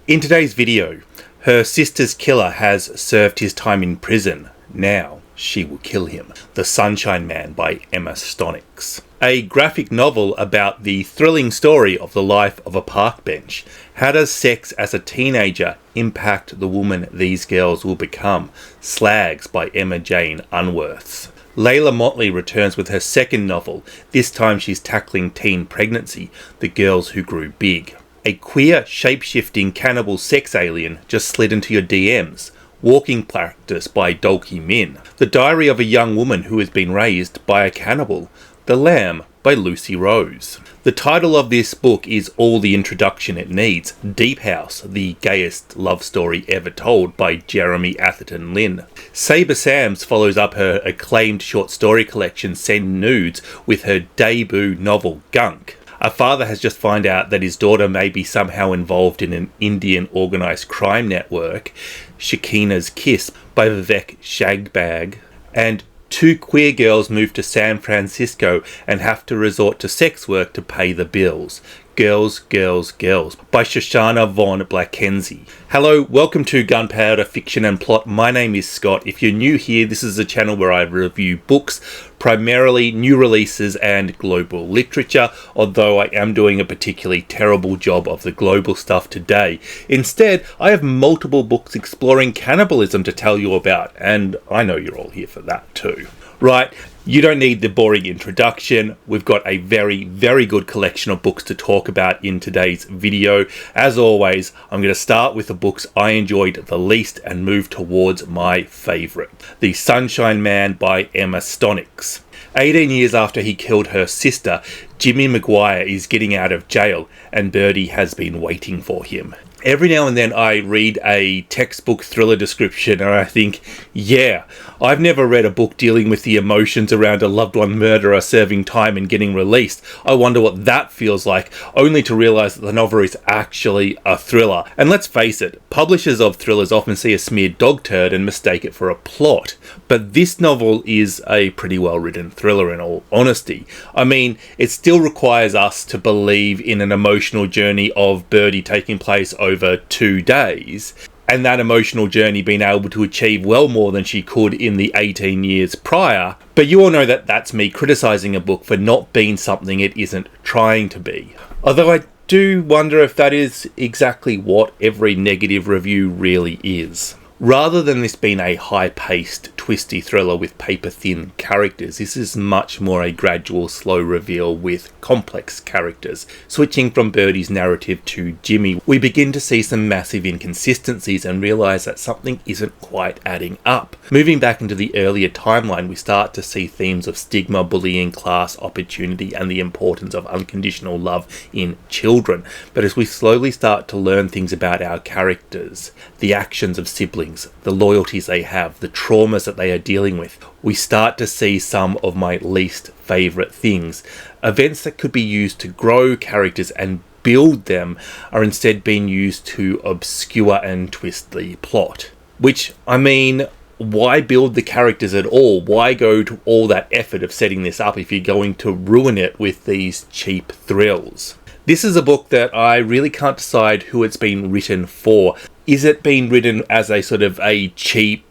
In today's video, her sister's killer has served his time in prison. Now she will kill him. The Sunshine Man by Emma Stonex. A graphic novel about the thrilling story of the life of a park bench. How does sex as a teenager impact the woman these girls will become? Slags by Emma Jane Unsworth. Leila Mottley returns with her second novel. This time she's tackling teen pregnancy, The Girls Who Grew Big. A queer, shape-shifting cannibal sex alien just slid into your DMs. Walking Practice by Dolki Min. The Diary of a Young Woman Who Has Been Raised by a Cannibal. The Lamb by Lucy Rose. The title of this book is all the introduction it needs. Deep House, the gayest love story ever told by Jeremy Atherton Lin. Saba Sams follows up her acclaimed short story collection Send Nudes with her debut novel Gunk. A father has just found out that his daughter may be somehow involved in an Indian organised crime network, Sakina's Kiss by Vivek Shanbhag, and two queer girls move to San Francisco and have to resort to sex work to pay the bills. Girls, Girls, Girls by Shoshana von Blanckensee. Hello, welcome to Gunpowder Fiction and Plot. My name is Scott. If you're new here, this is a channel where I review books, primarily new releases and global literature, although I am doing a particularly terrible job of the global stuff today. Instead, I have multiple books exploring cannibalism to tell you about, and I know you're all here for that too. Right, you don't need the boring introduction. We've got a very, very good collection of books to talk about in today's video. As always, I'm going to start with the books I enjoyed the least and move towards my favourite. The Sunshine Man by Emma Stonex. 18 years after he killed her sister, Jimmy Maguire is getting out of jail and Birdie has been waiting for him. Every now and then I read a textbook thriller description and I think, yeah, I've never read a book dealing with the emotions around a loved one murderer serving time and getting released. I wonder what that feels like, only to realise that the novel is actually a thriller. And let's face it, publishers of thrillers often see a smeared dog turd and mistake it for a plot. But this novel is a pretty well written thriller in all honesty. I mean, it still requires us to believe in an emotional journey of Birdie taking place over 2 days, and that emotional journey being able to achieve well more than she could in the 18 years prior. But you all know that that's me criticising a book for not being something it isn't trying to be. Although I do wonder if that is exactly what every negative review really is. Rather than this being a high-paced, twisty thriller with paper-thin characters, this is much more a gradual, slow reveal with complex characters. Switching from Birdie's narrative to Jimmy, we begin to see some massive inconsistencies and realise that something isn't quite adding up. Moving back into the earlier timeline, we start to see themes of stigma, bullying, class, opportunity, and the importance of unconditional love in children. But as we slowly start to learn things about our characters, the actions of siblings, the loyalties they have, the traumas that they are dealing with, we start to see some of my least favourite things. Events that could be used to grow characters and build them are instead being used to obscure and twist the plot. Which, I mean, why build the characters at all? Why go to all that effort of setting this up if you're going to ruin it with these cheap thrills? This is a book that I really can't decide who it's been written for. Is it being written as a sort of a cheap,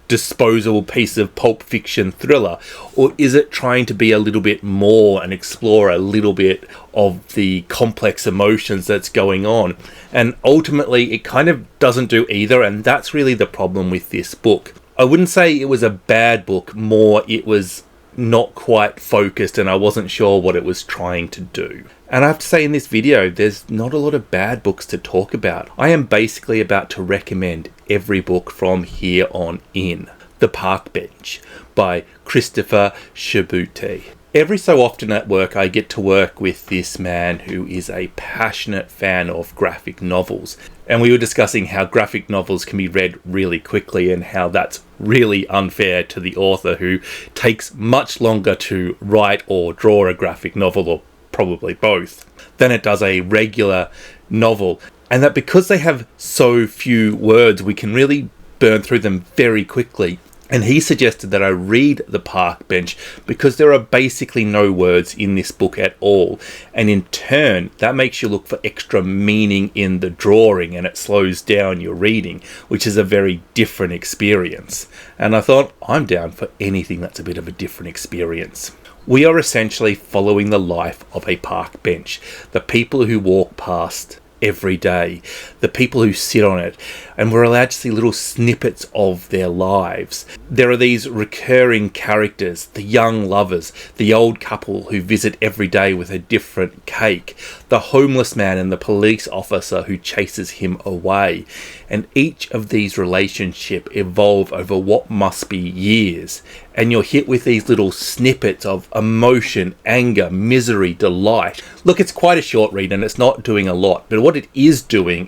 disposable piece of pulp fiction thriller? Or is it trying to be a little bit more and explore a little bit of the complex emotions that's going on? And ultimately, it kind of doesn't do either, and that's really the problem with this book. I wouldn't say it was a bad book, more it was not quite focused and I wasn't sure what it was trying to do. And I have to say, in this video, there's not a lot of bad books to talk about. I am basically about to recommend every book from here on in. The Park Bench by Christophe Chaboute. Every so often at work, I get to work with this man who is a passionate fan of graphic novels. And we were discussing how graphic novels can be read really quickly and how that's really unfair to the author who takes much longer to write or draw a graphic novel, or probably both, than it does a regular novel. And that because they have so few words, we can really burn through them very quickly. And he suggested that I read The Park Bench because there are basically no words in this book at all. And in turn, that makes you look for extra meaning in the drawing and it slows down your reading, which is a very different experience. And I thought, I'm down for anything that's a bit of a different experience. We are essentially following the life of a park bench, the people who walk past every day, the people who sit on it, and we're allowed to see little snippets of their lives. There are these recurring characters, the young lovers, the old couple who visit every day with a different cake, the homeless man and the police officer who chases him away. And each of these relationships evolve over what must be years. And you're hit with these little snippets of emotion, anger, misery, delight. Look, it's quite a short read and it's not doing a lot, but what it is doing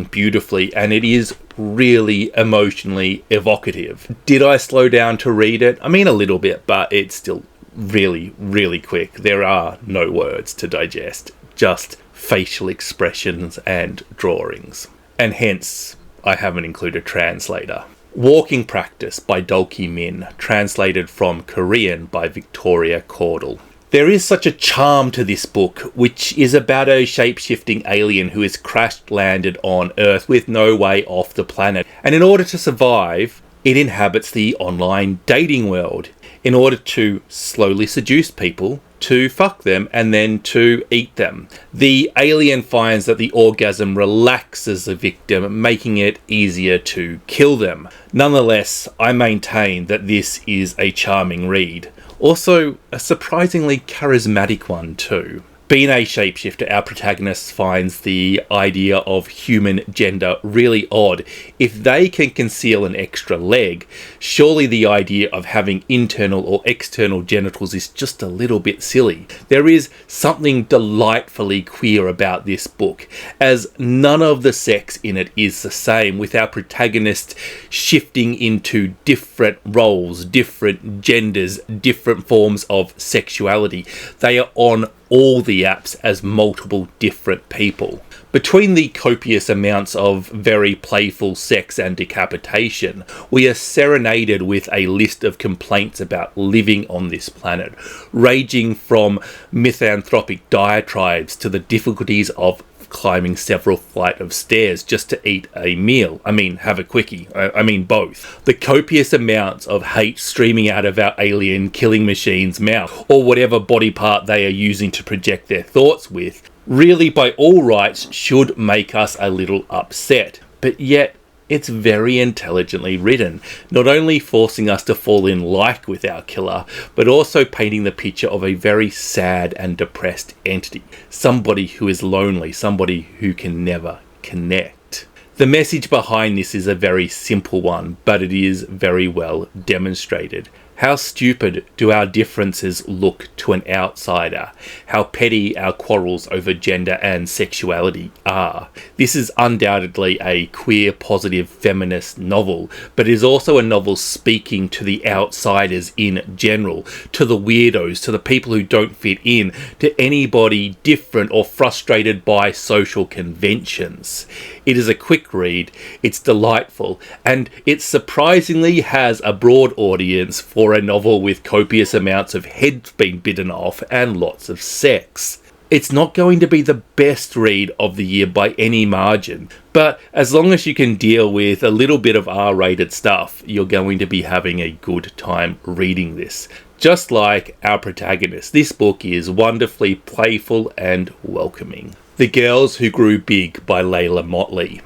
beautifully, and it is really emotionally evocative. Did I slow down to read it? I mean, a little bit, but it's still really, really quick. There are no words to digest, just facial expressions and drawings. And hence, I haven't included a translator. Walking Practice by Dolki Min, translated from Korean by Victoria Caudle. There is such a charm to this book, which is about a shape-shifting alien who has crash-landed on Earth with no way off the planet. And in order to survive, it inhabits the online dating world in order to slowly seduce people, to fuck them, and then to eat them. The alien finds that the orgasm relaxes the victim, making it easier to kill them. Nonetheless, I maintain that this is a charming read. Also, a surprisingly charismatic one too. Being a shapeshifter, our protagonist finds the idea of human gender really odd. If they can conceal an extra leg, surely the idea of having internal or external genitals is just a little bit silly. There is something delightfully queer about this book, as none of the sex in it is the same, with our protagonist shifting into different roles, different genders, different forms of sexuality. They are on all the apps as multiple different people. Between the copious amounts of very playful sex and decapitation, we are serenaded with a list of complaints about living on this planet, ranging from misanthropic diatribes to the difficulties of climbing several flights of stairs just to eat a meal. I mean, have a quickie. I mean, both. The copious amounts of hate streaming out of our alien killing machine's mouth, or whatever body part they are using to project their thoughts with, really by all rights should make us a little upset. But yet, it's very intelligently written, not only forcing us to fall in like with our killer, but also painting the picture of a very sad and depressed entity. Somebody who is lonely, somebody who can never connect. The message behind this is a very simple one, but it is very well demonstrated. How stupid do our differences look to an outsider? How petty our quarrels over gender and sexuality are. This is undoubtedly a queer, positive, feminist novel, but it is also a novel speaking to the outsiders in general, to the weirdos, to the people who don't fit in, to anybody different or frustrated by social conventions. It is a quick read, it's delightful, and it surprisingly has a broad audience for a novel with copious amounts of heads being bitten off and lots of sex. It's not going to be the best read of the year by any margin, but as long as you can deal with a little bit of R-rated stuff, you're going to be having a good time reading this. Just like our protagonist, this book is wonderfully playful and welcoming. The Girls Who Grew Big by Leila Mottley.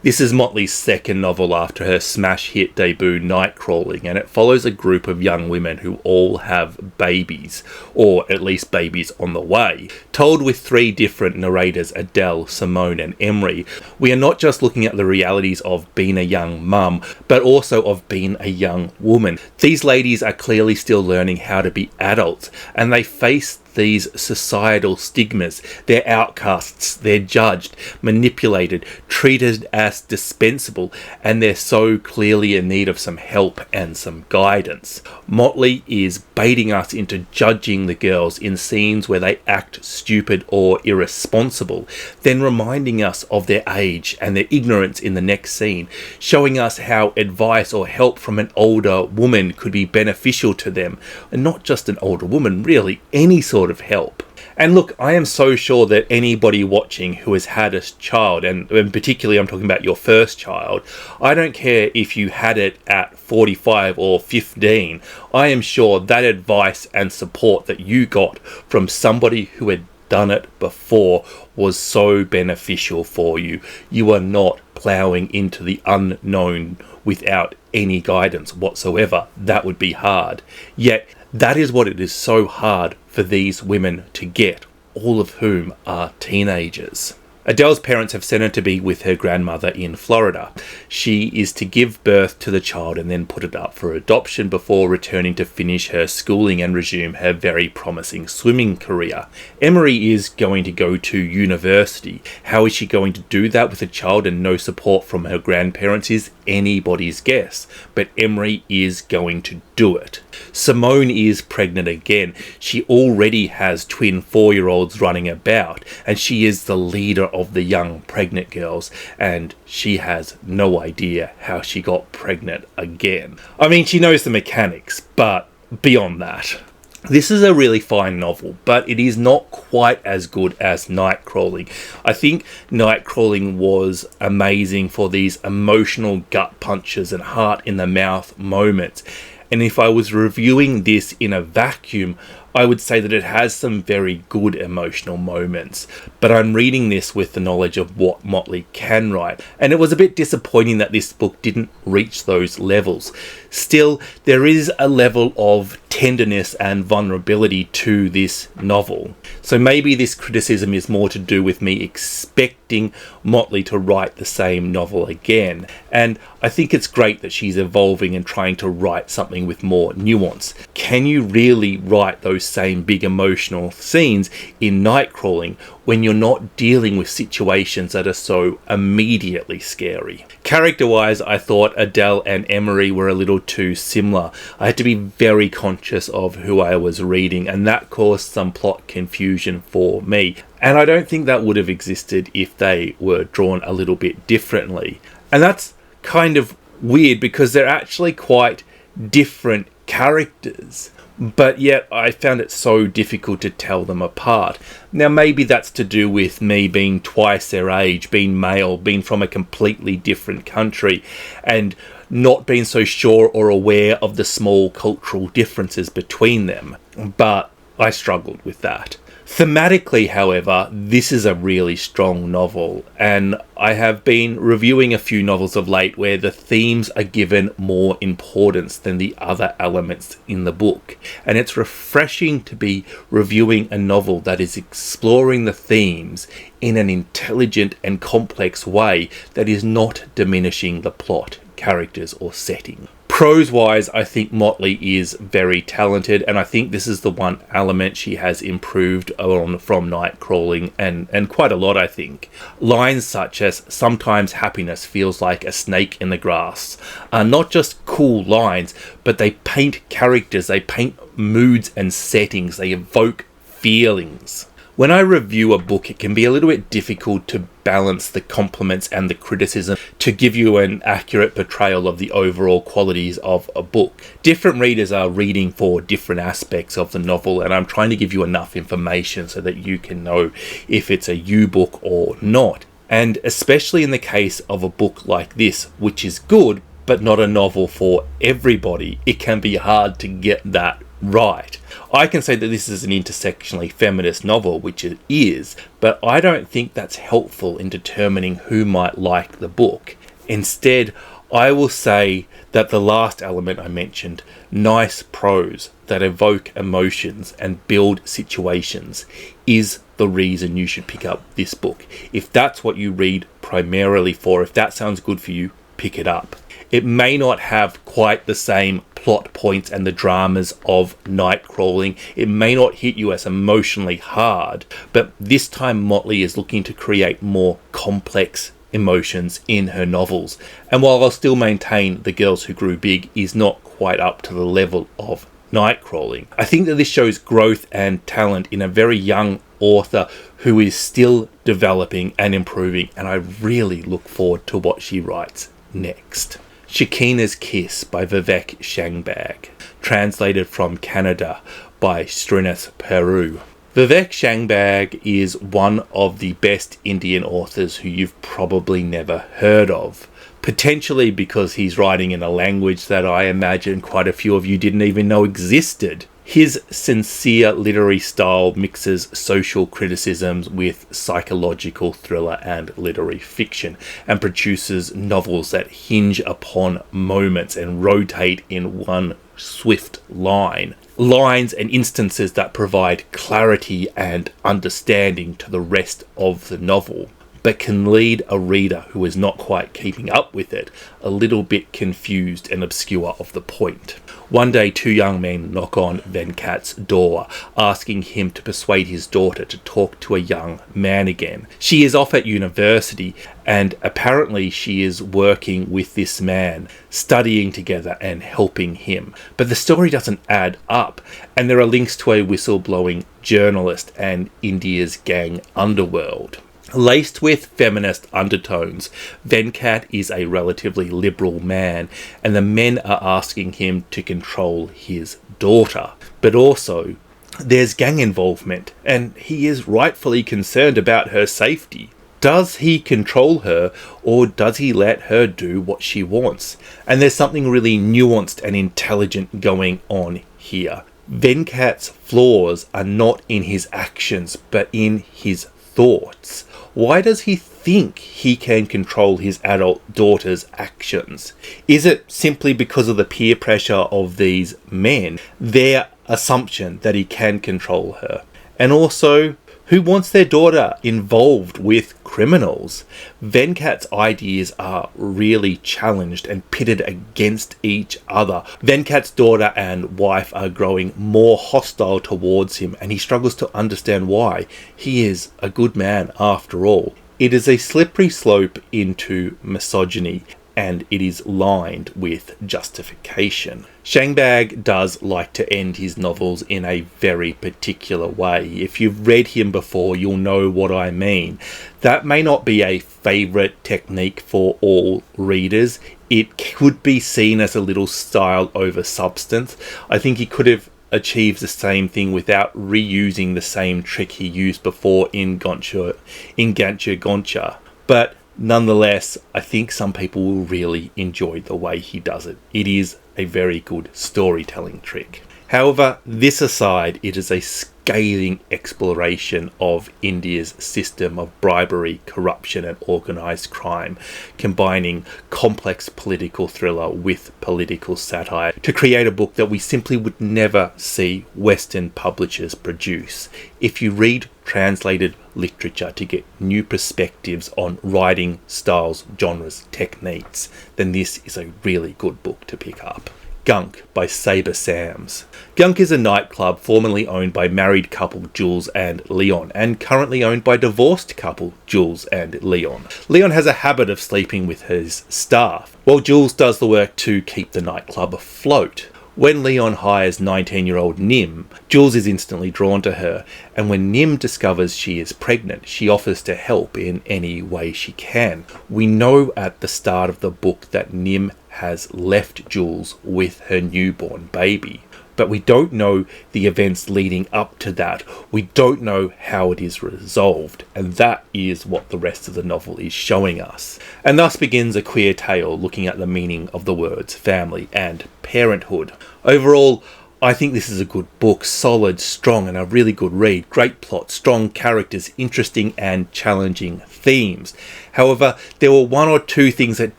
This is Mottley's second novel after her smash hit debut Nightcrawling, and it follows a group of young women who all have babies, or at least babies on the way. Told with three different narrators, Adele, Simone and Emery, we are not just looking at the realities of being a young mum, but also of being a young woman. These ladies are clearly still learning how to be adults, and they face these societal stigmas. They're outcasts, they're judged, manipulated, treated as dispensable, and they're so clearly in need of some help and some guidance. Mottley is baiting us into judging the girls in scenes where they act stupid or irresponsible, then reminding us of their age and their ignorance in the next scene, showing us how advice or help from an older woman could be beneficial to them, and not just an older woman, really any sort of help. And look, I am so sure that anybody watching who has had a child, and particularly I'm talking about your first child, I don't care if you had it at 45 or 15, I am sure that advice and support that you got from somebody who had done it before was so beneficial for you. You are not ploughing into the unknown without any guidance whatsoever. That would be hard. Yet that is what it is so hard for these women to get, all of whom are teenagers. Adele's parents have sent her to be with her grandmother in Florida. She is to give birth to the child and then put it up for adoption before returning to finish her schooling and resume her very promising swimming career. Emery is going to go to university. How is she going to do that with a child and no support from her grandparents is anybody's guess, but Emery is going to do it. Simone is pregnant again. She already has twin 4-year-olds running about, and she is the leader of the young pregnant girls, and she has no idea how she got pregnant again. I mean, she knows the mechanics, but beyond that. This is a really fine novel, but it is not quite as good as Nightcrawling. I think Nightcrawling was amazing for these emotional gut punches and heart in the mouth moments. And if I was reviewing this in a vacuum, I would say that it has some very good emotional moments, but I'm reading this with the knowledge of what Mottley can write, and it was a bit disappointing that this book didn't reach those levels. Still, there is a level of tenderness and vulnerability to this novel. So maybe this criticism is more to do with me expecting Mottley to write the same novel again, and I think it's great that she's evolving and trying to write something with more nuance. Can you really write those same big emotional scenes in Nightcrawling when you're not dealing with situations that are so immediately scary? Character-wise, I thought Adele and Emery were a little too similar. I had to be very conscious of who I was reading, and that caused some plot confusion for me. And I don't think that would have existed if they were drawn a little bit differently. And that's kind of weird because they're actually quite different characters, but yet I found it so difficult to tell them apart. Now maybe that's to do with me being twice their age, being male, being from a completely different country, and not being so sure or aware of the small cultural differences between them, but I struggled with that. Thematically, however, this is a really strong novel, and I have been reviewing a few novels of late where the themes are given more importance than the other elements in the book, and it's refreshing to be reviewing a novel that is exploring the themes in an intelligent and complex way that is not diminishing the plot, characters, or setting. Prose-wise, I think Mottley is very talented, and I think this is the one element she has improved on from Nightcrawling, and quite a lot, I think. Lines such as, "Sometimes happiness feels like a snake in the grass," are not just cool lines, but they paint characters, they paint moods and settings, they evoke feelings. When I review a book, it can be a little bit difficult to balance the compliments and the criticism to give you an accurate portrayal of the overall qualities of a book. Different readers are reading for different aspects of the novel, and I'm trying to give you enough information so that you can know if it's a you book or not. And especially in the case of a book like this, which is good, but not a novel for everybody, it can be hard to get that right. I can say that this is an intersectionally feminist novel, which it is, but I don't think that's helpful in determining who might like the book. Instead, I will say that the last element I mentioned, nice prose that evoke emotions and build situations, is the reason you should pick up this book. If that's what you read primarily for, if that sounds good for you, pick it up. It may not have quite the same plot points and the dramas of night crawling, it may not hit you as emotionally hard, but this time Mottley is looking to create more complex emotions in her novels. And while I'll still maintain The Girls Who Grew Big is not quite up to the level of night crawling, I think that this shows growth and talent in a very young author who is still developing and improving, and I really look forward to what she writes next. Sakina's Kiss by Vivek Shanbhag, translated from Kannada by Srinath Perur. Vivek Shanbhag is one of the best Indian authors who you've probably never heard of. Potentially because he's writing in a language that I imagine quite a few of you didn't even know existed. His sincere literary style mixes social criticisms with psychological thriller and literary fiction, and produces novels that hinge upon moments and rotate in one swift line. Lines and instances that provide clarity and understanding to the rest of the novel, but can lead a reader who is not quite keeping up with it a little bit confused and obscure of the point. One day, two young men knock on Venkat's door, asking him to persuade his daughter to talk to a young man again. She is off at university, and apparently she is working with this man, studying together and helping him. But the story doesn't add up, and there are links to a whistleblowing journalist and India's gang underworld. Laced with feminist undertones, Venkat is a relatively liberal man, and the men are asking him to control his daughter. But also, there's gang involvement, and he is rightfully concerned about her safety. Does he control her, or does he let her do what she wants? And there's something really nuanced and intelligent going on here. Venkat's flaws are not in his actions, but in his thoughts. Why does he think he can control his adult daughter's actions? Is it simply because of the peer pressure of these men, their assumption that he can control her? And also, who wants their daughter involved with criminals? Venkat's ideas are really challenged and pitted against each other. Venkat's daughter and wife are growing more hostile towards him, and he struggles to understand why. He is a good man after all. It is a slippery slope into misogyny, and it is lined with justification. Shanbhag does like to end his novels in a very particular way. If you've read him before, you'll know what I mean. That may not be a favourite technique for all readers. It could be seen as a little style over substance. I think he could have achieved the same thing without reusing the same trick he used before in Gantcha Goncha. But nonetheless, I think some people will really enjoy the way he does it. It is a very good storytelling trick. However, this aside, it is a scathing exploration of India's system of bribery, corruption and organised crime, combining complex political thriller with political satire to create a book that we simply would never see Western publishers produce. If you read translated literature to get new perspectives on writing styles, genres, techniques, then this is a really good book to pick up. Gunk by Saba Sams. Gunk is a nightclub formerly owned by married couple Jules and Leon, and currently owned by divorced couple Jules and Leon. Leon has a habit of sleeping with his staff, while Jules does the work to keep the nightclub afloat. When Leon hires 19-year-old Nim, Jules is instantly drawn to her, and when Nim discovers she is pregnant, she offers to help in any way she can. We know at the start of the book that Nim has left Jules with her newborn baby, but we don't know the events leading up to that. We don't know how it is resolved, and that is what the rest of the novel is showing us. And thus begins a queer tale looking at the meaning of the words family and parenthood. Overall, I think this is a good book, solid, strong, and a really good read. Great plot, strong characters, interesting and challenging themes. However, there were one or two things that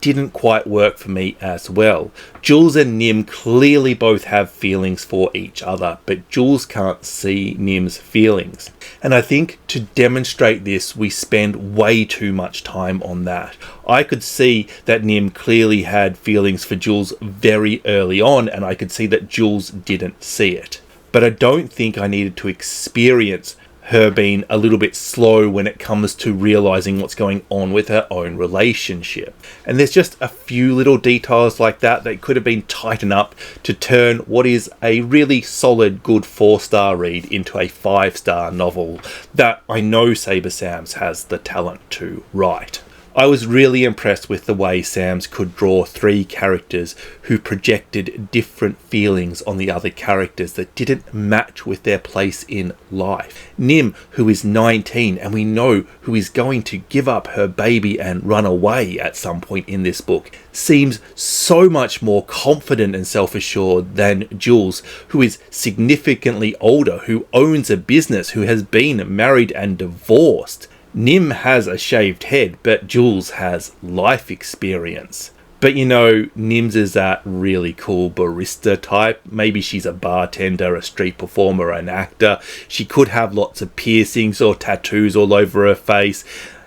didn't quite work for me as well. Jules and Nim clearly both have feelings for each other, but Jules can't see Nim's feelings. And I think to demonstrate this, we spend way too much time on that. I could see that Nim clearly had feelings for Jules very early on, and I could see that Jules didn't see it. But I don't think I needed to experience her being a little bit slow when it comes to realizing what's going on with her own relationship. And there's just a few little details like that that could have been tightened up to turn what is a really solid, good 4-star read into a 5-star novel that I know Saba Sams has the talent to write. I was really impressed with the way Sams could draw 3 characters who projected different feelings on the other characters that didn't match with their place in life. Nim, who is 19 and we know who is going to give up her baby and run away at some point in this book, seems so much more confident and self-assured than Jules, who is significantly older, who owns a business, who has been married and divorced. Nim has a shaved head, but Jules has life experience. But you know, Nim's is that really cool barista type. Maybe she's a bartender, a street performer, an actor. She could have lots of piercings or tattoos all over her face.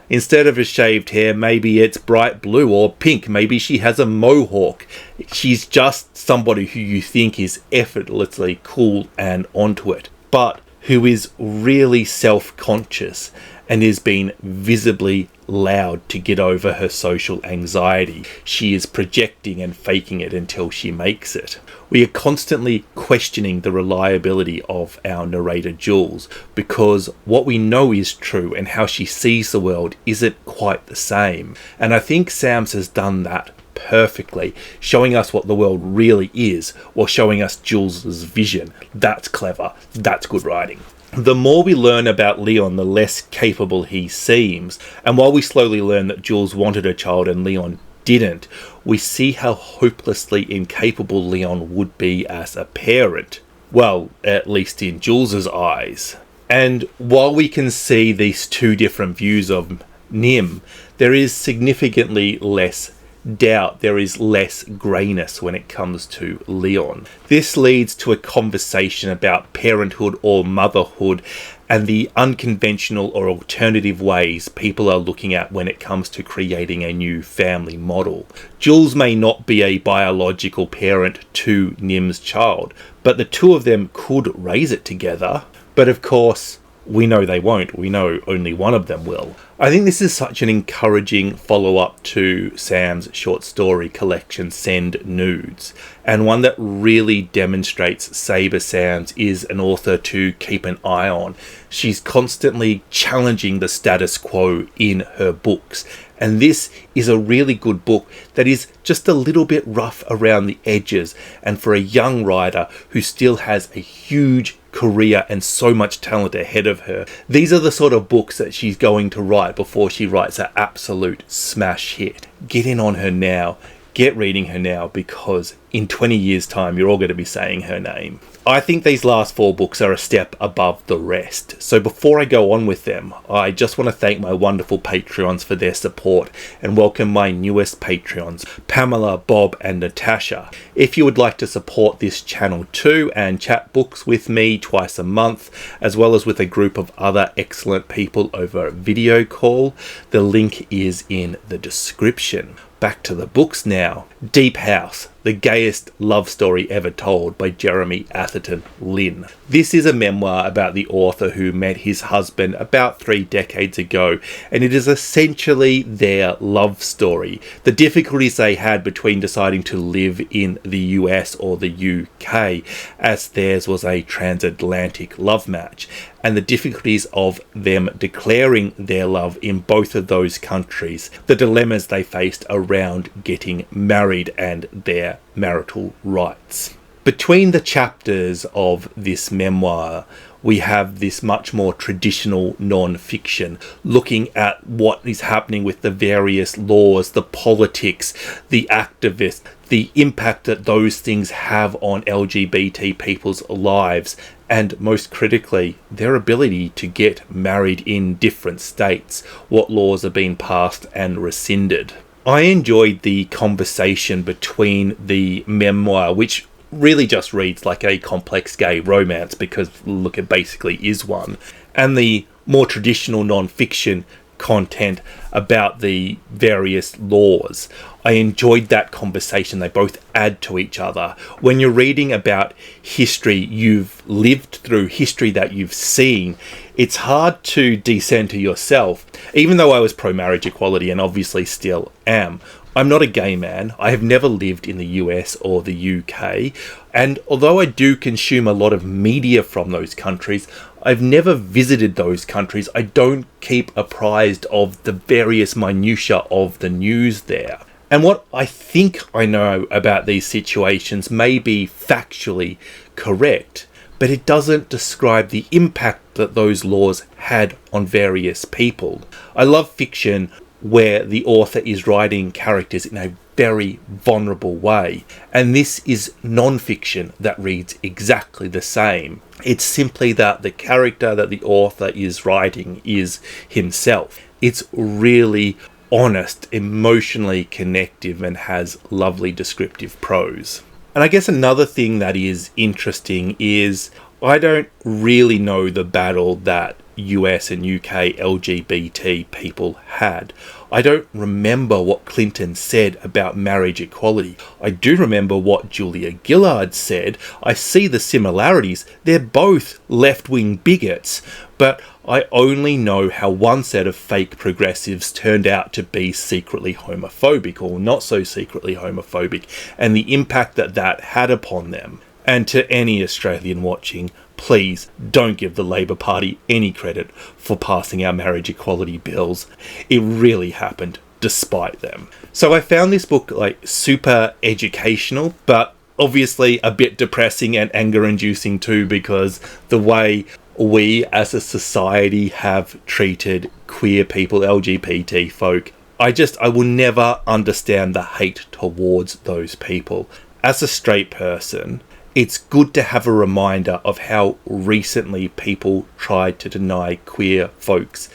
Instead of a shaved hair, maybe it's bright blue or pink. Maybe she has a mohawk. She's just somebody who you think is effortlessly cool and onto it, but who is really self-conscious and is being visibly loud to get over her social anxiety. She is projecting and faking it until she makes it. We are constantly questioning the reliability of our narrator Jules, because what we know is true and how she sees the world isn't quite the same. And I think Sams has done that perfectly, showing us what the world really is while showing us Jules's vision. That's clever. That's good writing. The more we learn about Leon, the less capable he seems. And while we slowly learn that Jules wanted a child and Leon didn't, we see how hopelessly incapable Leon would be as a parent. Well, at least in Jules's eyes. And while we can see these 2 different views of Nim, there is significantly less doubt, there is less greyness when it comes to Leon. This leads to a conversation about parenthood or motherhood and the unconventional or alternative ways people are looking at when it comes to creating a new family model. Jules may not be a biological parent to Nim's child, but the 2 of them could raise it together. But of course, we know they won't. We know only one of them will. I think this is such an encouraging follow-up to Sam's short story collection Send Nudes, and one that really demonstrates Saba Sams is an author to keep an eye on. She's constantly challenging the status quo in her books, and this is a really good book that is just a little bit rough around the edges, and for a young writer who still has a huge career and so much talent ahead of her, these are the sort of books that she's going to write before she writes an absolute smash hit. Get in on her now. Get reading her now, because in 20 years' time, you're all going to be saying her name. I think these last 4 books are a step above the rest. So before I go on with them, I just want to thank my wonderful Patreons for their support and welcome my newest Patreons, Pamela, Bob and Natasha. If you would like to support this channel too and chat books with me twice a month, as well as with a group of other excellent people over video call, the link is in the description. Back to the books now. Deep House, the gayest love story ever told by Jeremy Atherton Lin. This is a memoir about the author who met his husband about 3 decades ago, and it is essentially their love story. The difficulties they had between deciding to live in the US or the UK, as theirs was a transatlantic love match, and the difficulties of them declaring their love in both of those countries, the dilemmas they faced around getting married and their marital rights. Between the chapters of this memoir, we have this much more traditional non-fiction, looking at what is happening with the various laws, the politics, the activists, the impact that those things have on LGBT people's lives, and most critically, their ability to get married in different states, what laws are being passed and rescinded. I enjoyed the conversation between the memoir, which really just reads like a complex gay romance, because look, it basically is one, and the more traditional non-fiction content about the various laws. I enjoyed that conversation. They both add to each other. When you're reading about history you've lived through, history that you've seen, it's hard to decenter yourself. Even though I was pro-marriage equality and obviously still am, I'm not a gay man. I have never lived in the US or the UK. And although I do consume a lot of media from those countries, I've never visited those countries. I don't keep apprised of the various minutiae of the news there. And what I think I know about these situations may be factually correct, but it doesn't describe the impact that those laws had on various people. I love fiction where the author is writing characters in a very vulnerable way, and this is non-fiction that reads exactly the same. It's simply that the character that the author is writing is himself. It's really honest, emotionally connective, and has lovely descriptive prose. And I guess another thing that is interesting is I don't really know the battle that US and UK LGBT people had. I don't remember what Clinton said about marriage equality. I do remember what Julia Gillard said. I see the similarities. They're both left-wing bigots, but I only know how one set of fake progressives turned out to be secretly homophobic or not so secretly homophobic, and the impact that that had upon them. And to any Australian watching, please don't give the Labor Party any credit for passing our marriage equality bills. It really happened despite them. So I found this book super educational, but obviously a bit depressing and anger-inducing too, because the way we as a society have treated queer people, LGBT folk, I will never understand the hate towards those people. As a straight person, it's good to have a reminder of how recently people tried to deny queer folks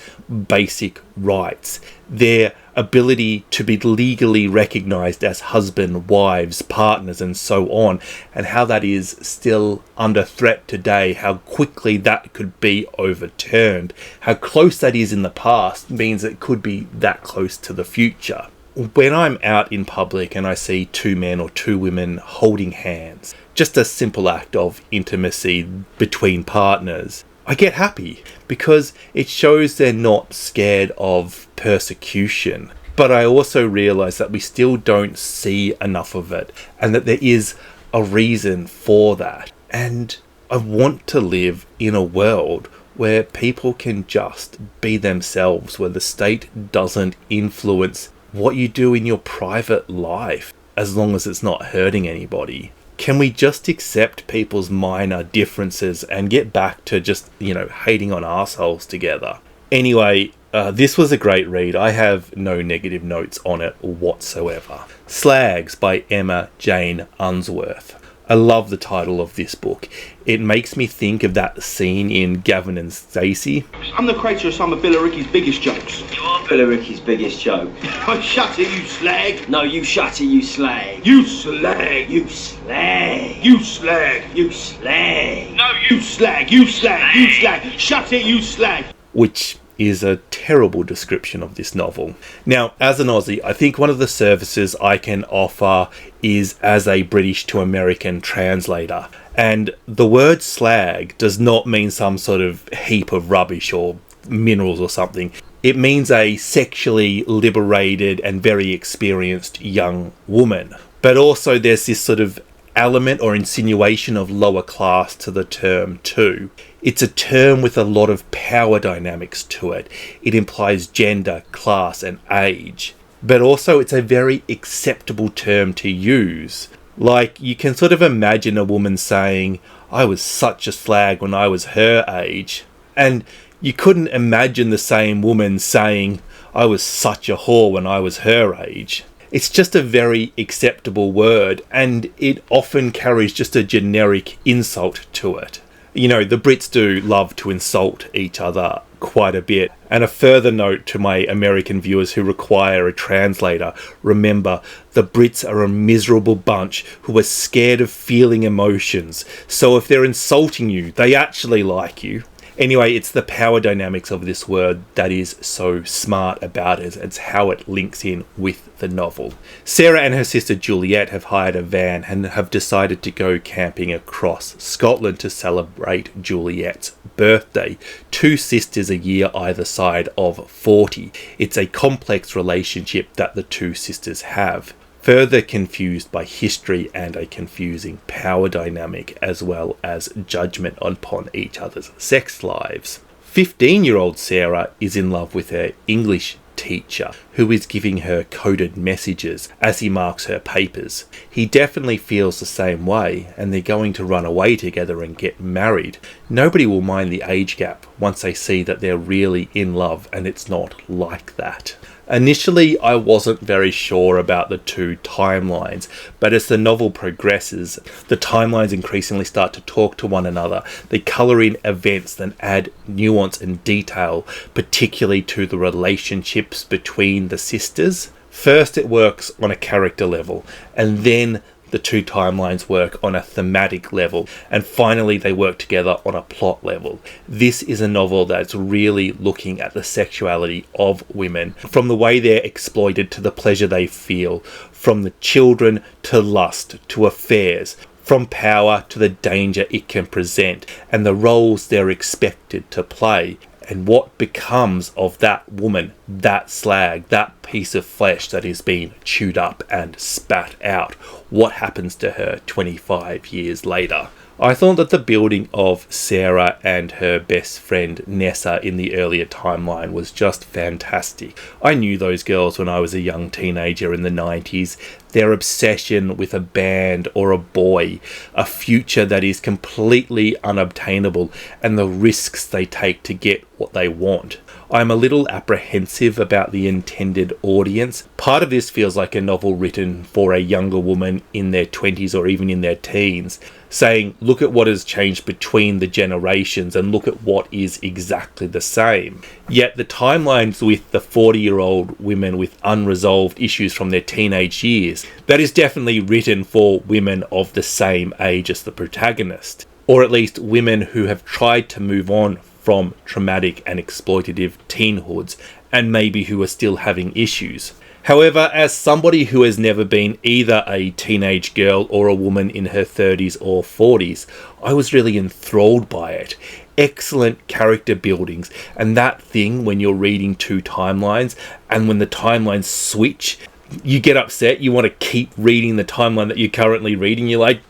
basic rights, their ability to be legally recognised as husband, wives, partners, and so on, and how that is still under threat today, how quickly that could be overturned, how close that is in the past means it could be that close to the future. When I'm out in public and I see two men or two women holding hands, just a simple act of intimacy between partners, I get happy because it shows they're not scared of persecution. But I also realise that we still don't see enough of it and that there is a reason for that. And I want to live in a world where people can just be themselves, where the state doesn't influence what you do in your private life, as long as it's not hurting anybody. Can we just accept people's minor differences and get back to just, hating on assholes together? Anyway, this was a great read. I have no negative notes on it whatsoever. Slags by Emma Jane Unsworth. I love the title of this book. It makes me think of that scene in Gavin and Stacey. I'm the creator of some of Bill O'Ricky's biggest jokes. You are Bill O'Ricky's biggest joke. Oh, shut it, you slag. No, you shut it, you slag. You slag. You slag. You slag. You slag. No, you slag. You slag. You slag. Shut it, you slag. Which is a terrible description of this novel. Now, as an Aussie, I think one of the services I can offer is as a British to American translator. And the word slag does not mean some sort of heap of rubbish or minerals or something. It means a sexually liberated and very experienced young woman. But also there's this sort of element or insinuation of lower class to the term too. It's a term with a lot of power dynamics to it. It implies gender, class, and age. But also it's a very acceptable term to use. Like, you can sort of imagine a woman saying, I was such a slag when I was her age. And you couldn't imagine the same woman saying, I was such a whore when I was her age. It's just a very acceptable word, and it often carries just a generic insult to it. The Brits do love to insult each other quite a bit. And a further note to my American viewers who require a translator, remember, the Brits are a miserable bunch who are scared of feeling emotions. So if they're insulting you, they actually like you. Anyway, it's the power dynamics of this word that is so smart about it. It's how it links in with the novel. Sarah and her sister Juliet have hired a van and have decided to go camping across Scotland to celebrate Juliet's birthday. 2 sisters a year either side of 40. It's a complex relationship that the 2 sisters have, further confused by history and a confusing power dynamic, as well as judgment upon each other's sex lives. 15-year-old Sarah is in love with her English teacher, who is giving her coded messages as he marks her papers. He definitely feels the same way, and they're going to run away together and get married. Nobody will mind the age gap once they see that they're really in love and it's not like that. Initially, I wasn't very sure about the 2 timelines, but as the novel progresses, the timelines increasingly start to talk to one another. They colour in events that add nuance and detail, particularly to the relationships between the sisters. First, it works on a character level, and then the 2 timelines work on a thematic level, and finally they work together on a plot level. This is a novel that's really looking at the sexuality of women, from the way they're exploited to the pleasure they feel, from the children to lust to affairs, from power to the danger it can present, and the roles they're expected to play, and what becomes of that woman, that slag, that piece of flesh that is being chewed up and spat out. What happens to her 25 years later? I thought that the building of Sarah and her best friend Nessa in the earlier timeline was just fantastic. I knew those girls when I was a young teenager in the 90s. Their obsession with a band or a boy, a future that is completely unobtainable, and the risks they take to get what they want. I'm a little apprehensive about the intended audience. Part of this feels like a novel written for a younger woman in their 20s or even in their teens, saying, look at what has changed between the generations and look at what is exactly the same. Yet the timelines with the 40-year-old women with unresolved issues from their teenage years, that is definitely written for women of the same age as the protagonist, or at least women who have tried to move on from traumatic and exploitative teenhoods, and maybe who are still having issues. However, as somebody who has never been either a teenage girl or a woman in her 30s or 40s, I was really enthralled by it. Excellent character buildings, and that thing when you're reading 2 timelines, and when the timelines switch, you get upset, you want to keep reading the timeline that you're currently reading. You're like,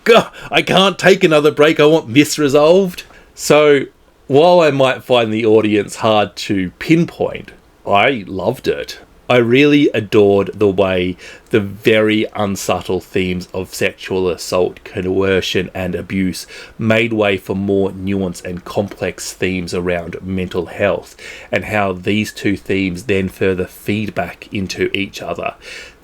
I can't take another break, I want this resolved. So, while I might find the audience hard to pinpoint, I loved it. I really adored the way the very unsubtle themes of sexual assault, coercion and abuse made way for more nuanced and complex themes around mental health, and how these 2 themes then further feed back into each other.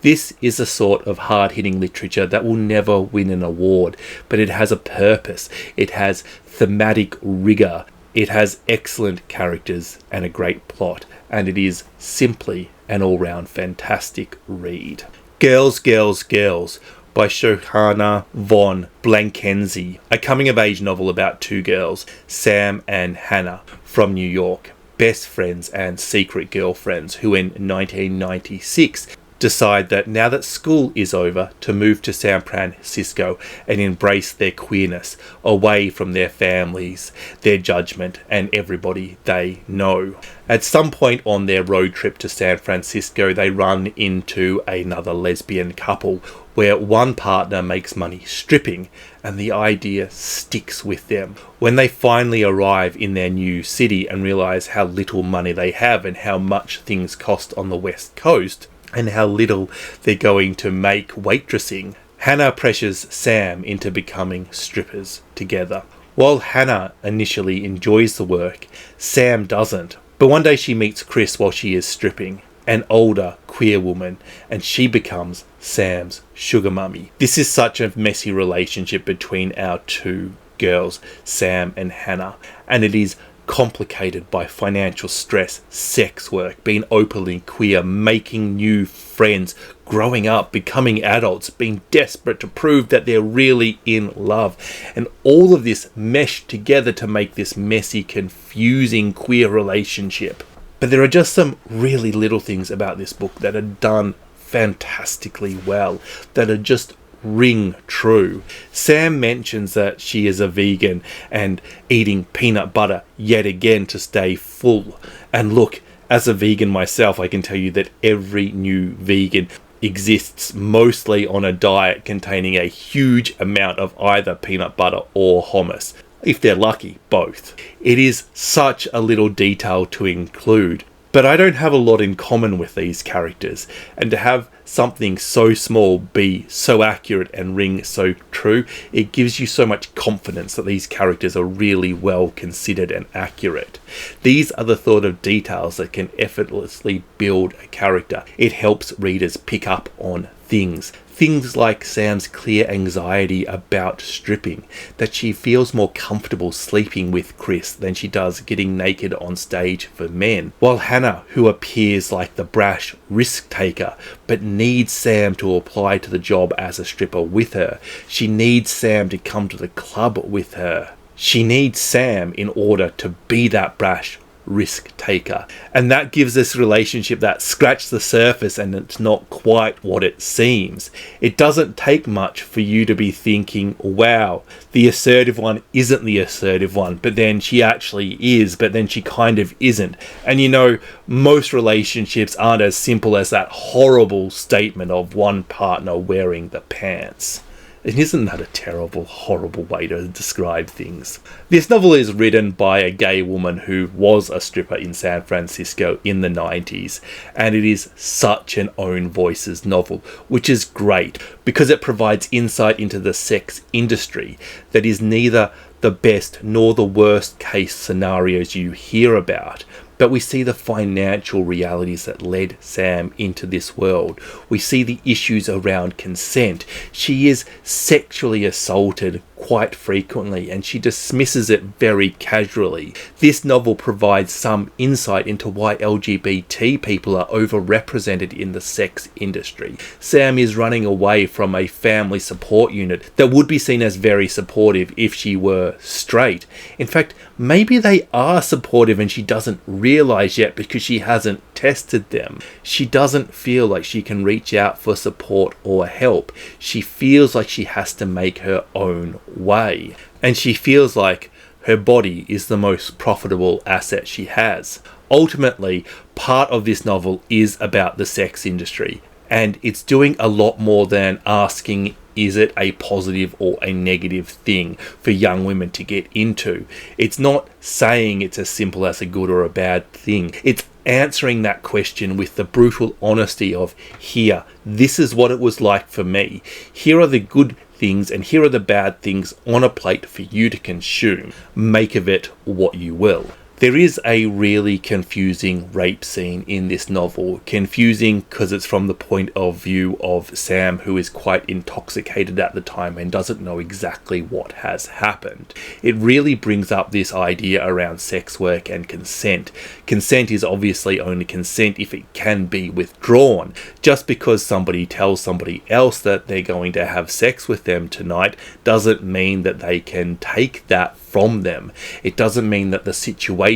This is a sort of hard-hitting literature that will never win an award, but it has a purpose. It has thematic rigour. It has excellent characters and a great plot, and it is simply an all-round fantastic read. Girls, Girls, Girls by Shoshana von Blanckensee, a coming-of-age novel about 2 girls, Sam and Hannah, from New York, best friends and secret girlfriends, who in 1996 decide that now that school is over, to move to San Francisco and embrace their queerness, away from their families, their judgment, and everybody they know. At some point on their road trip to San Francisco, they run into another lesbian couple, where one partner makes money stripping, and the idea sticks with them. When they finally arrive in their new city and realise how little money they have and how much things cost on the West Coast, and how little they're going to make waitressing, Hannah pressures Sam into becoming strippers together. While Hannah initially enjoys the work, Sam doesn't. But one day she meets Chris while she is stripping, an older queer woman, and she becomes Sam's sugar mummy. This is such a messy relationship between our 2 girls, Sam and Hannah, and it is complicated by financial stress, sex work, being openly queer, making new friends, growing up, becoming adults, being desperate to prove that they're really in love. And all of this meshed together to make this messy, confusing queer relationship. But there are just some really little things about this book that are done fantastically well, that are just ring true. Sam mentions that she is a vegan and eating peanut butter yet again to stay full. And look, as a vegan myself, I can tell you that every new vegan exists mostly on a diet containing a huge amount of either peanut butter or hummus. If they're lucky, both. It is such a little detail to include. But I don't have a lot in common with these characters, and to have something so small be so accurate and ring so true, it gives you so much confidence that these characters are really well considered and accurate. These are the sort of details that can effortlessly build a character. It helps readers pick up on things like Sam's clear anxiety about stripping, that she feels more comfortable sleeping with Chris than she does getting naked on stage for men, while Hannah, who appears like the brash risk taker but needs Sam to apply to the job as a stripper with her, she needs Sam to come to the club with her. She needs Sam in order to be that brash risk taker, and that gives this relationship that scratch the surface and it's not quite what it seems. It doesn't take much for you to be thinking, wow, the assertive one isn't the assertive one, but then she actually is, but then she kind of isn't. And you know, most relationships aren't as simple as that horrible statement of one partner wearing the pants. And isn't that a terrible, horrible way to describe things? This novel is written by a gay woman who was a stripper in San Francisco in the 90s, and it is such an own voices novel, which is great because it provides insight into the sex industry that is neither the best nor the worst case scenarios you hear about. But we see the financial realities that led Sam into this world. We see the issues around consent. She is sexually assaulted quite frequently, and she dismisses it very casually. This novel provides some insight into why LGBT people are overrepresented in the sex industry. Sam is running away from a family support unit that would be seen as very supportive if she were straight. In fact, maybe they are supportive and she doesn't realize yet because she hasn't tested them. She doesn't feel like she can reach out for support or help. She feels like she has to make her own way. And she feels like her body is the most profitable asset she has. Ultimately, part of this novel is about the sex industry, and it's doing a lot more than asking, is it a positive or a negative thing for young women to get into? It's not saying it's as simple as a good or a bad thing. It's answering that question with the brutal honesty of, here, this is what it was like for me. Here are the good things and here are the bad things on a plate for you to consume. Make of it what you will. There is a really confusing rape scene in this novel. Confusing because it's from the point of view of Sam, who is quite intoxicated at the time and doesn't know exactly what has happened. It really brings up this idea around sex work and consent. Consent is obviously only consent if it can be withdrawn. Just because somebody tells somebody else that they're going to have sex with them tonight doesn't mean that they can take that from them. It doesn't mean that the situation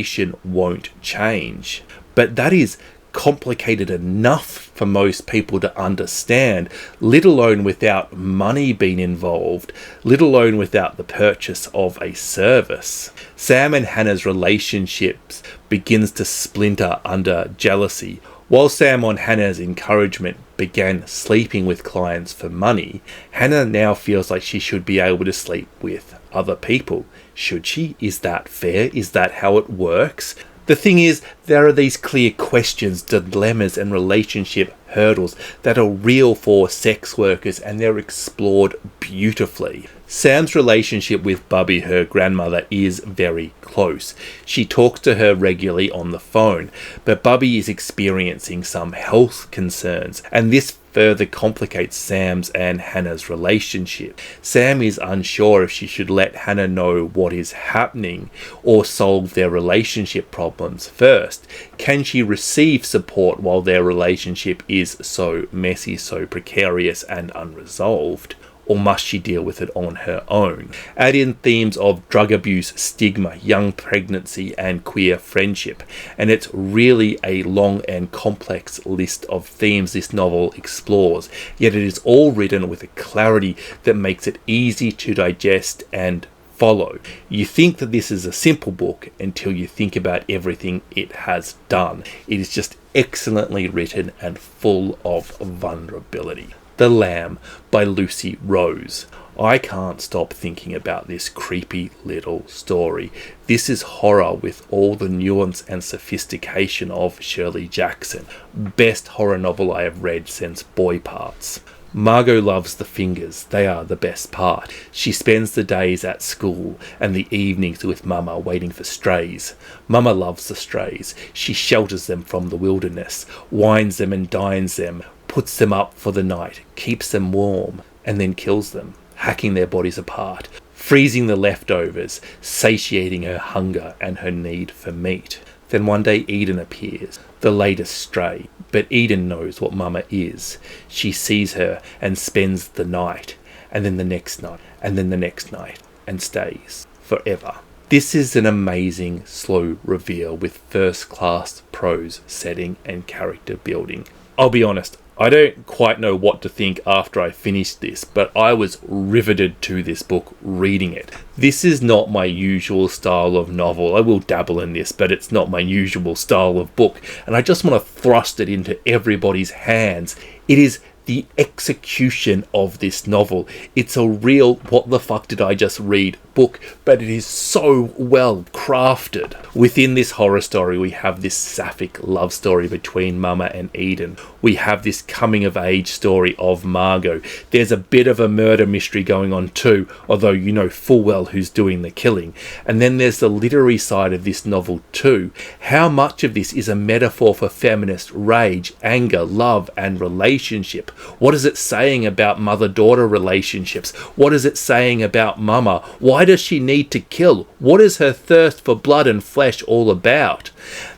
won't change. But that is complicated enough for most people to understand, let alone without money being involved, let alone without the purchase of a service. Sam and Hannah's relationships begins to splinter under jealousy. While Sam, on Hannah's encouragement, began sleeping with clients for money, Hannah now feels like she should be able to sleep with other people. Should she? Is that fair? Is that how it works? The thing is, there are these clear questions, dilemmas, and relationship hurdles that are real for sex workers, and they're explored beautifully. Sam's relationship with Bubby, her grandmother, is very close. She talks to her regularly on the phone, but Bubby is experiencing some health concerns, and this further complicates Sam's and Hannah's relationship. Sam is unsure if she should let Hannah know what is happening or solve their relationship problems first. Can she receive support while their relationship is so messy, so precarious and unresolved? Or must she deal with it on her own? Add in themes of drug abuse, stigma, young pregnancy, and queer friendship, and it's really a long and complex list of themes this novel explores, yet it is all written with a clarity that makes it easy to digest and follow. You think that this is a simple book until you think about everything it has done. It is just excellently written and full of vulnerability. The Lamb by Lucy Rose. I can't stop thinking about this creepy little story. This is horror with all the nuance and sophistication of Shirley Jackson. Best horror novel I have read since Boy Parts. Margot loves the fingers. They are the best part. She spends the days at school and the evenings with Mama waiting for strays. Mama loves the strays. She shelters them from the wilderness, wines them and dines them, puts them up for the night, keeps them warm, and then kills them, hacking their bodies apart, freezing the leftovers, satiating her hunger and her need for meat. Then one day Eden appears, the latest stray, but Eden knows what Mama is. She sees her and spends the night, and then the next night, and then the next night, and stays forever. This is an amazing slow reveal with first-class prose, setting, and character building. I'll be honest, I don't quite know what to think after I finished this, but I was riveted to this book reading it. This is not my usual style of novel. I will dabble in this, but it's not my usual style of book, and I just want to thrust it into everybody's hands. It is the execution of this novel. It's a real what the fuck did I just read book, but it is so well crafted. Within this horror story, we have this sapphic love story between Mama and Eden. We have this coming of age story of Margot. There's a bit of a murder mystery going on too, although you know full well who's doing the killing. And then there's the literary side of this novel too. How much of this is a metaphor for feminist rage, anger, love, and relationship? What is it saying about mother-daughter relationships? What is it saying about Mama? Why does she need to kill? What is her thirst for blood and flesh all about?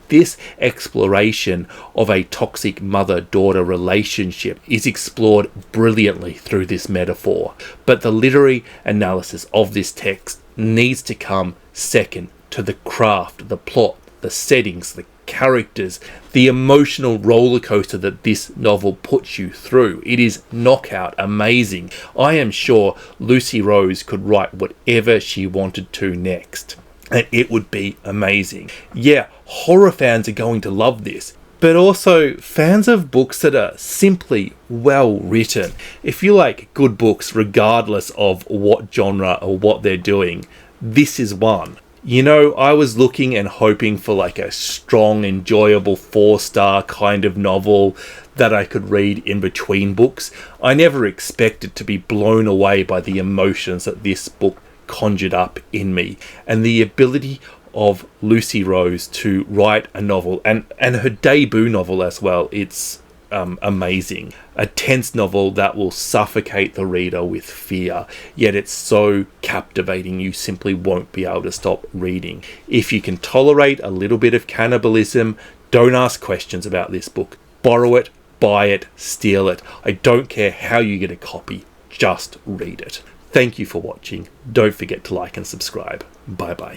This exploration of a toxic mother-daughter relationship is explored brilliantly through this metaphor, but the literary analysis of this text needs to come second to the craft, the plot, the settings, the characters, the emotional roller coaster that this novel puts you through. It is knockout amazing. I am sure Lucy Rose could write whatever she wanted to next, and it would be amazing. Yeah, horror fans are going to love this, but also fans of books that are simply well written. If you like good books regardless of what genre or what they're doing, this is one. You know, I was looking and hoping for like a strong, enjoyable 4-star kind of novel that I could read in between books. I never expected to be blown away by the emotions that this book conjured up in me, and the ability of Lucy Rose to write a novel, and her debut novel as well. It's amazing. A tense novel that will suffocate the reader with fear, yet it's so captivating you simply won't be able to stop reading. If you can tolerate a little bit of cannibalism, don't ask questions about this book. Borrow it, buy it, steal it. I don't care how you get a copy, just read it. Thank you for watching. Don't forget to like and subscribe. Bye bye.